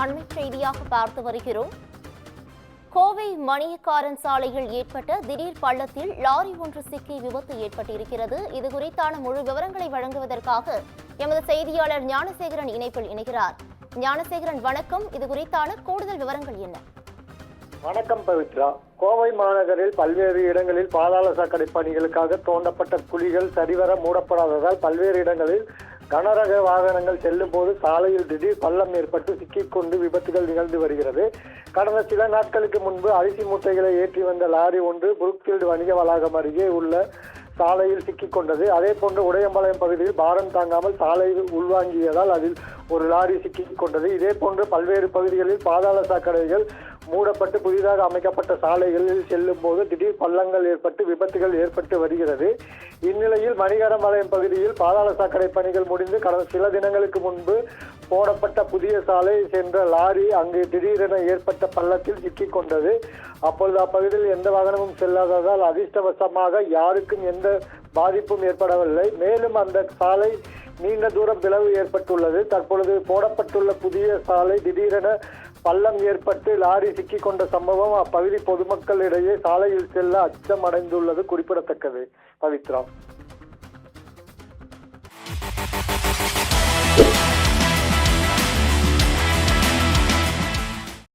அண்மை செய்தியாக பார்த்து வருகிறோம். கோவை மணியக்காரன் சாலையில் ஏற்பட்ட திடீர் பள்ளத்தில் லாரி ஒன்று சிக்கி விபத்து ஏற்பட்டிருக்கிறது. இது குறித்தான முழு விவரங்களை வழங்குவதற்காக எமது செய்தியாளர் ஞானசேகரன் இணைப்பில் இணைகிறார். ஞானசேகரன், வணக்கம். இது குறித்தான கூடுதல் விவரங்கள் என்ன? வணக்கம் பவித்ரா. கோவை மாநகரில் பல்வேறு இடங்களில் பாதாள சாக்கடை பணிகளுக்காக தோண்டப்பட்ட குழிகள் சரிவர மூடப்படாததால் பல்வேறு இடங்களில் கனரக வாகனங்கள் செல்லும் போது சாலையில் திடீர் பள்ளம் ஏற்பட்டு சிக்கிக்கொண்டு விபத்துகள் நிகழ்ந்து வருகிறது. கடந்த சில நாட்களுக்கு முன்பு அரிசி மூட்டைகளை ஏற்றி வந்த லாரி ஒன்று புரூக்ஃபீல்டு வணிக வளாகம் அருகே உள்ள சாலையில் சிக்கிக் கொண்டது. அதே போன்று உடையம்பாளையம் பகுதியில் பாரம் தாங்காமல் சாலை உள்வாங்கியதால் அதில் ஒரு லாரி சிக்கிக் கொண்டது. இதே போன்று பல்வேறு பகுதிகளில் பாதாள சாக்கடைகள் மூடப்பட்டு புதிதாக அமைக்கப்பட்ட சாலைகளில் செல்லும் போது திடீர் பள்ளங்கள் ஏற்பட்டு விபத்துகள் ஏற்பட்டு வருகிறது. இந்நிலையில் மணிகரம்பாளையம் பகுதியில் பாதாள சாக்கடை பணிகள் முடிந்து கடந்த சில தினங்களுக்கு முன்பு போடப்பட்ட புதிய சாலை சென்ற லாரி அங்கு திடீரென ஏற்பட்ட பள்ளத்தில் சிக்கிக் கொண்டது. அப்பொழுது அப்பகுதியில் எந்த வாகனமும் செல்லாததால் அதிர்ஷ்டவசமாக யாருக்கும் எந்த பாதிப்பும் ஏற்படவில்லை. மேலும் அந்த சாலை நீண்ட தூரம் பிளவு ஏற்பட்டுள்ளது. தற்பொழுது போடப்பட்டுள்ள புதிய சாலை திடீரென பள்ளம் ஏற்பட்டு லாரி சிக்கிக் கொண்ட சம்பவம் அப்பகுதி பொதுமக்களிடையே சாலையில் செல்ல அச்சம் அடைந்துள்ளது குறிப்பிடத்தக்கது. பவித்ரா.